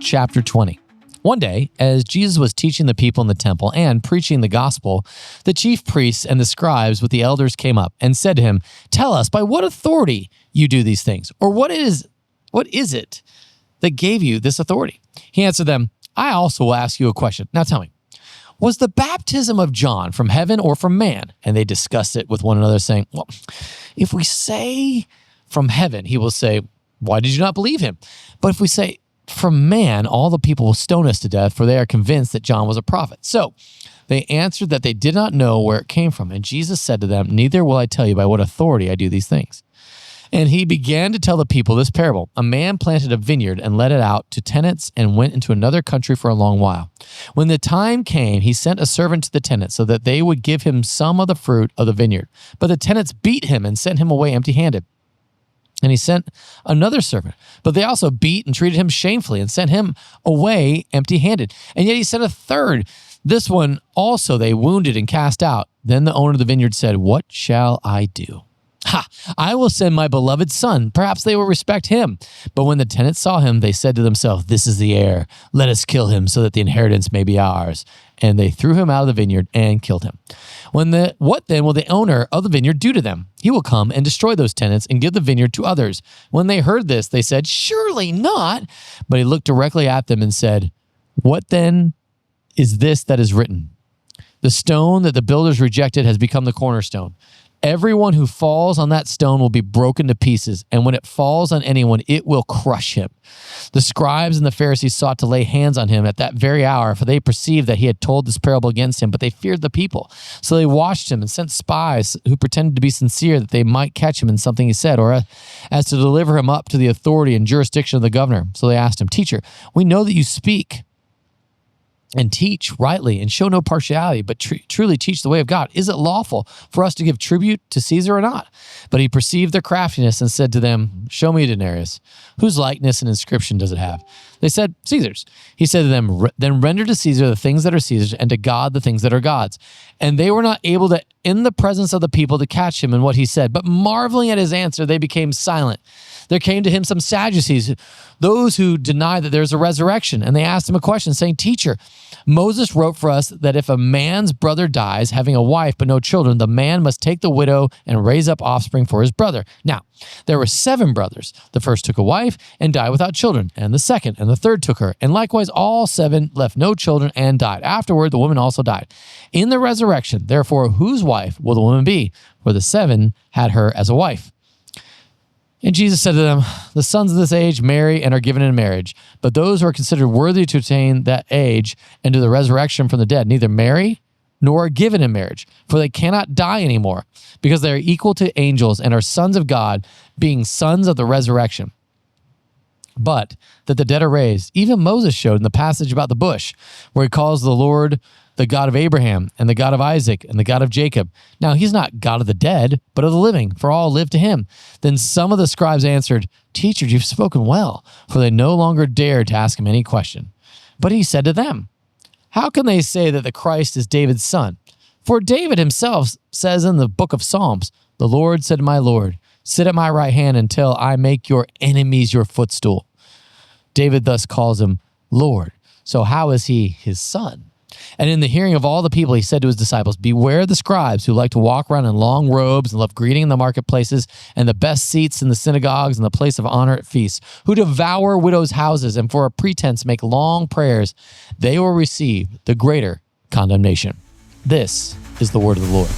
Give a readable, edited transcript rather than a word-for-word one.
chapter 20. One day, as Jesus was teaching the people in the temple and preaching the gospel, the chief priests and the scribes with the elders came up and said to him, "Tell us, by what authority you do these things? Or what is it that gave you this authority?" He answered them, "I also will ask you a question. Now tell me, was the baptism of John from heaven or from man?" And they discussed it with one another, saying, "Well, if we say from heaven," he will say, "Why did you not believe him? But if we say from man, all the people will stone us to death, for they are convinced that John was a prophet." So they answered that they did not know where it came from. And Jesus said to them, "Neither will I tell you by what authority I do these things." And he began to tell the people this parable. A man planted a vineyard and let it out to tenants and went into another country for a long while. When the time came, he sent a servant to the tenants so that they would give him some of the fruit of the vineyard. But the tenants beat him and sent him away empty-handed. And he sent another servant, but they also beat and treated him shamefully and sent him away empty-handed. And yet he sent a third. This one also they wounded and cast out. Then the owner of the vineyard said, "What shall I do? I will send my beloved son. Perhaps they will respect him." But when the tenants saw him, they said to themselves, "This is the heir. Let us kill him so that the inheritance may be ours." And they threw him out of the vineyard and killed him. What then will the owner of the vineyard do to them? He will come and destroy those tenants and give the vineyard to others. When they heard this, they said, "Surely not." But he looked directly at them and said, "What then is this that is written? The stone that the builders rejected has become the cornerstone. Everyone who falls on that stone will be broken to pieces, and when it falls on anyone, it will crush him." The scribes and the Pharisees sought to lay hands on him at that very hour, for they perceived that he had told this parable against him, but they feared the people. So they watched him and sent spies who pretended to be sincere that they might catch him in something he said, or as to deliver him up to the authority and jurisdiction of the governor. So they asked him, "Teacher, we know that you speak and teach rightly and show no partiality, but truly teach the way of God. Is it lawful for us to give tribute to Caesar or not?" But he perceived their craftiness and said to them, "Show me a denarius. Whose likeness and inscription does it have?" They said, "Caesar's." He said to them, "Then render to Caesar the things that are Caesar's, and to God the things that are God's." And they were not able to, in the presence of the people, to catch him in what he said, but marveling at his answer, they became silent. There came to him some Sadducees, those who deny that there's a resurrection, and they asked him a question, saying, "Teacher, Moses wrote for us that if a man's brother dies, having a wife but no children, the man must take the widow and raise up offspring for his brother. Now, there were 7 brothers. The first took a wife and died without children, and the second and the third took her, and likewise all 7 left no children and died. Afterward, the woman also died. In the resurrection, therefore, whose wife will the woman be? For the 7 had her as a wife." And Jesus said to them, "The sons of this age marry and are given in marriage, but those who are considered worthy to attain that age and to the resurrection from the dead neither marry nor are given in marriage, for they cannot die anymore, because they are equal to angels and are sons of God, being sons of the resurrection. But that the dead are raised, even Moses showed in the passage about the bush, where he calls the Lord the God of Abraham and the God of Isaac and the God of Jacob. Now he's not God of the dead, but of the living, for all live to him." Then some of the scribes answered, "Teacher, you've spoken well," for they no longer dared to ask him any question. But he said to them, "How can they say that the Christ is David's son? For David himself says in the book of Psalms, 'The Lord said to my Lord, sit at my right hand until I make your enemies your footstool.' David thus calls him Lord. So how is he his son?" And in the hearing of all the people, he said to his disciples, "Beware the scribes who like to walk around in long robes and love greeting in the marketplaces and the best seats in the synagogues and the place of honor at feasts, who devour widows' houses and for a pretense make long prayers. They will receive the greater condemnation." This is the word of the Lord.